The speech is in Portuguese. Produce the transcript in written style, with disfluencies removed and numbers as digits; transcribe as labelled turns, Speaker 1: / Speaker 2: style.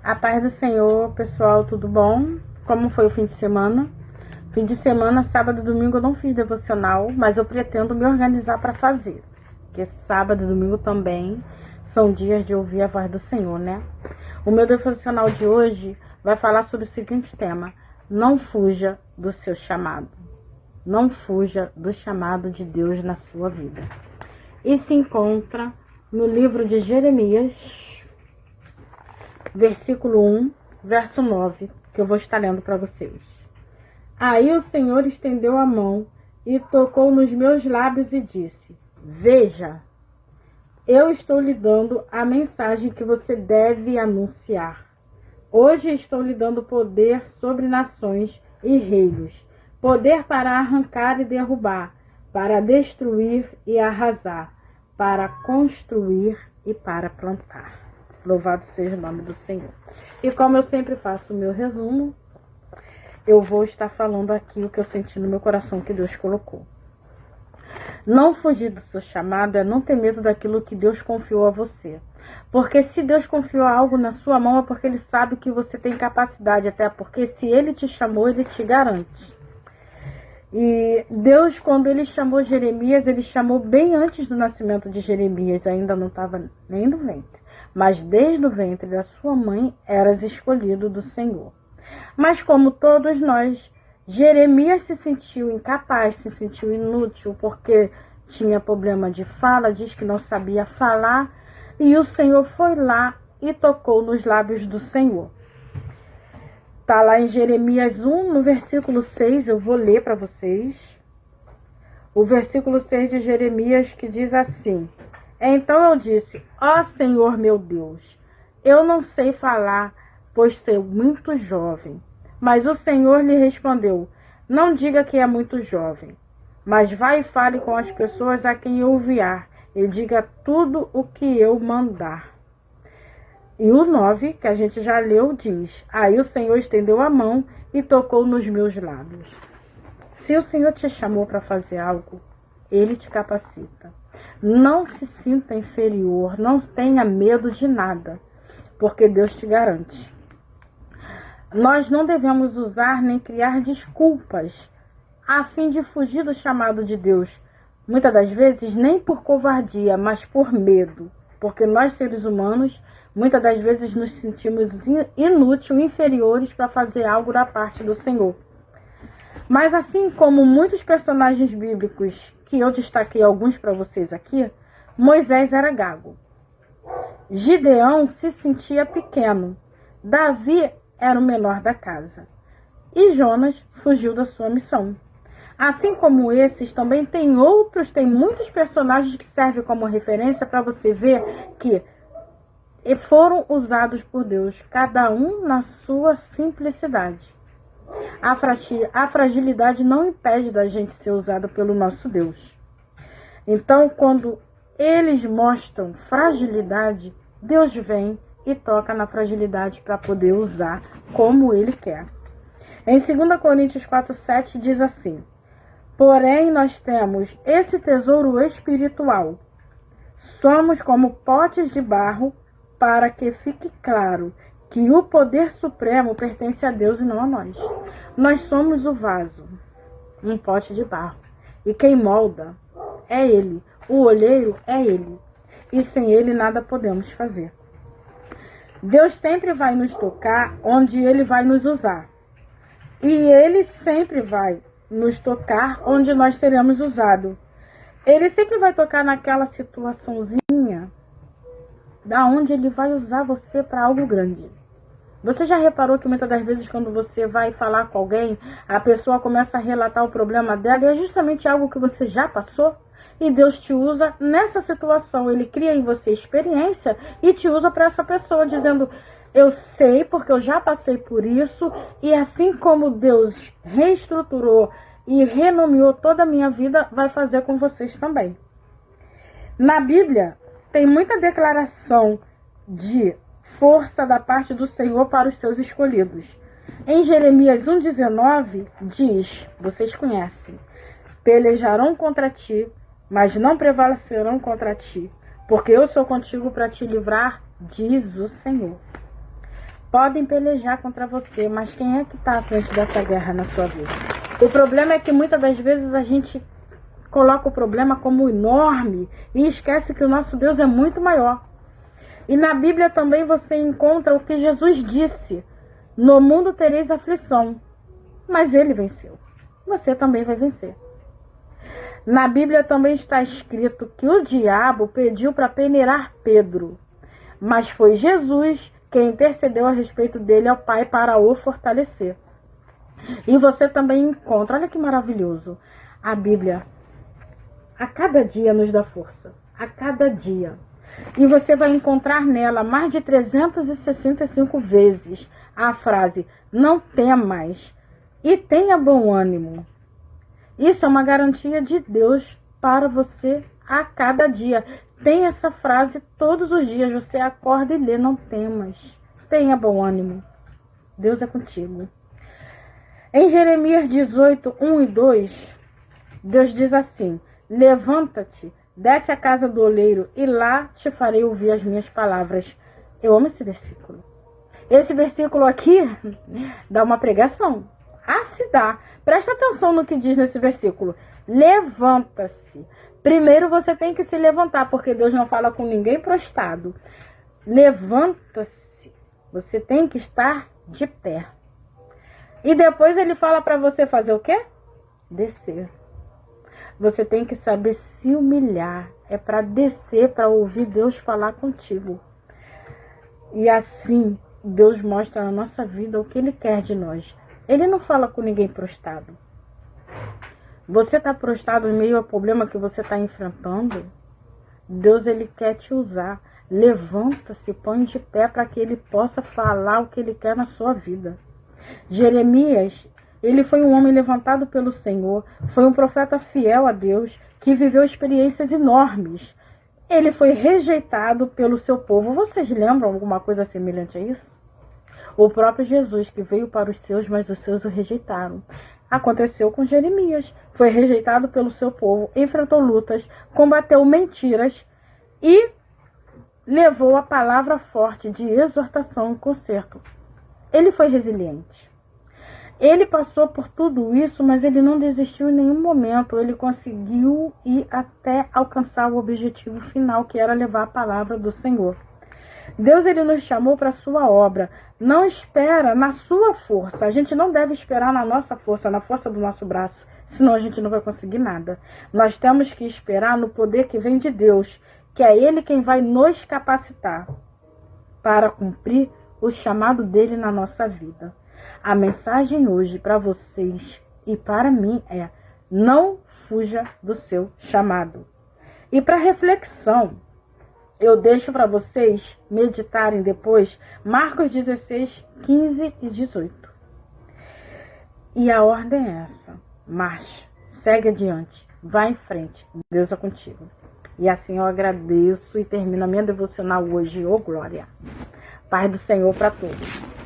Speaker 1: A paz do Senhor, pessoal, tudo bom? Como foi o fim de semana? Fim de semana, sábado e domingo eu não fiz devocional, mas eu pretendo me organizar para fazer. Porque sábado e domingo também são dias de ouvir a voz do Senhor, né? O meu devocional de hoje vai falar sobre o seguinte tema: não fuja do seu chamado. Não fuja do chamado de Deus na sua vida. E se encontra no livro de Jeremias, versículo 1, verso 9, que eu vou estar lendo para vocês. Aí o Senhor estendeu a mão e tocou nos meus lábios e disse: veja, eu estou lhe dando a mensagem que você deve anunciar. Hoje estou lhe dando poder sobre nações e reinos, poder para arrancar e derrubar, para destruir e arrasar, para construir e para plantar. Louvado seja o nome do Senhor. E como eu sempre faço o meu resumo, eu vou estar falando aqui o que eu senti no meu coração que Deus colocou. Não fugir do seu chamado é não ter medo daquilo que Deus confiou a você. Porque se Deus confiou algo na sua mão é porque Ele sabe que você tem capacidade, até porque se Ele te chamou, Ele te garante. E Deus, quando Ele chamou Jeremias, Ele chamou bem antes do nascimento de Jeremias, ainda não estava nem no ventre. Mas desde o ventre da sua mãe eras escolhido do Senhor. Mas como todos nós, Jeremias se sentiu incapaz, se sentiu inútil, porque tinha problema de fala, diz que não sabia falar, e o Senhor foi lá e tocou nos lábios do Senhor. Está lá em Jeremias 1, no versículo 6, eu vou ler para vocês. O versículo 6 de Jeremias, que diz assim: então eu disse: ó Senhor meu Deus, eu não sei falar, pois sou muito jovem. Mas o Senhor lhe respondeu: não diga que é muito jovem, mas vá e fale com as pessoas a quem eu enviar, e diga tudo o que eu mandar. E o 9, que a gente já leu, diz: aí o Senhor estendeu a mão e tocou nos meus lábios. Se o Senhor te chamou para fazer algo, Ele te capacita. Não se sinta inferior, não tenha medo de nada, porque Deus te garante. Nós não devemos usar nem criar desculpas a fim de fugir do chamado de Deus. Muitas das vezes nem por covardia, mas por medo. Porque nós, seres humanos, muitas das vezes nos sentimos inúteis, inferiores para fazer algo da parte do Senhor. Mas assim como muitos personagens bíblicos, que eu destaquei alguns para vocês aqui, Moisés era gago. Gideão se sentia pequeno. Davi era o menor da casa. E Jonas fugiu da sua missão. Assim como esses, também tem muitos personagens que servem como referência para você ver que foram usados por Deus, cada um na sua simplicidade. A fragilidade não impede da gente ser usada pelo nosso Deus. Então, quando eles mostram fragilidade, Deus vem e toca na fragilidade para poder usar como Ele quer. Em 2 Coríntios 4:7 diz assim: porém nós temos esse tesouro espiritual. Somos como potes de barro, para que fique claro que o poder supremo pertence a Deus e não a nós. Nós somos o vaso, um pote de barro. E quem molda é Ele. O olheiro é Ele. E sem Ele nada podemos fazer. Deus sempre vai nos tocar onde Ele vai nos usar. E Ele sempre vai nos tocar onde nós seremos usados. Ele sempre vai tocar naquela situaçãozinha da onde Ele vai usar você para algo grande. Você já reparou que muitas das vezes quando você vai falar com alguém, a pessoa começa a relatar o problema dela e é justamente algo que você já passou? E Deus te usa nessa situação. Ele cria em você experiência e te usa para essa pessoa, dizendo: eu sei porque eu já passei por isso. E assim como Deus reestruturou e renomeou toda a minha vida, vai fazer com vocês também. Na Bíblia, tem muita declaração de força da parte do Senhor para os seus escolhidos. Em Jeremias 1,19 diz, vocês conhecem: pelejarão contra ti, mas não prevalecerão contra ti, porque eu sou contigo para te livrar, diz o Senhor. Podem pelejar contra você, mas quem é que está à frente dessa guerra na sua vida? O problema é que muitas das vezes a gente coloca o problema como enorme e esquece que o nosso Deus é muito maior. E na Bíblia também você encontra o que Jesus disse: no mundo tereis aflição, mas ele venceu. Você também vai vencer. Na Bíblia também está escrito que o diabo pediu para peneirar Pedro, mas foi Jesus quem intercedeu a respeito dele ao Pai para o fortalecer. E você também encontra, olha que maravilhoso, a Bíblia a cada dia nos dá força, a cada dia. E você vai encontrar nela mais de 365 vezes a frase: não temas e tenha bom ânimo. Isso é uma garantia de Deus para você a cada dia. Tem essa frase todos os dias. Você acorda e lê: não temas, tenha bom ânimo. Deus é contigo. Em Jeremias 18, 1 e 2, Deus diz assim: levanta-te, desce à casa do oleiro e lá te farei ouvir as minhas palavras. Eu amo esse versículo. Esse versículo aqui dá uma pregação. Se dá. Presta atenção no que diz nesse versículo. Levanta-se. Primeiro você tem que se levantar, porque Deus não fala com ninguém prostrado. Levanta-se. Você tem que estar de pé. E depois ele fala para você fazer o quê? Descer. Você tem que saber se humilhar. É para descer, para ouvir Deus falar contigo. E assim, Deus mostra na nossa vida o que Ele quer de nós. Ele não fala com ninguém prostrado. Você está prostrado em meio ao problema que você está enfrentando? Deus, Ele quer te usar. Levanta-se, põe de pé para que Ele possa falar o que Ele quer na sua vida. Jeremias, ele foi um homem levantado pelo Senhor, foi um profeta fiel a Deus, que viveu experiências enormes. Ele foi rejeitado pelo seu povo. Vocês lembram alguma coisa semelhante a isso? O próprio Jesus, que veio para os seus, mas os seus o rejeitaram. Aconteceu com Jeremias. Foi rejeitado pelo seu povo, enfrentou lutas, combateu mentiras e levou a palavra forte de exortação e conserto. Ele foi resiliente. Ele passou por tudo isso, mas ele não desistiu em nenhum momento. Ele conseguiu ir até alcançar o objetivo final, que era levar a palavra do Senhor. Deus, ele nos chamou para a sua obra. Não espera na sua força. A gente não deve esperar na nossa força, na força do nosso braço, senão a gente não vai conseguir nada. Nós temos que esperar no poder que vem de Deus, que é Ele quem vai nos capacitar para cumprir o chamado dele na nossa vida. A mensagem hoje para vocês e para mim é: não fuja do seu chamado. E para reflexão, eu deixo para vocês meditarem depois Marcos 16, 15 e 18. E a ordem é essa: marche, segue adiante, vá em frente, Deus é contigo. E assim eu agradeço e termino a minha devocional hoje. Ô glória! Paz do Senhor para todos.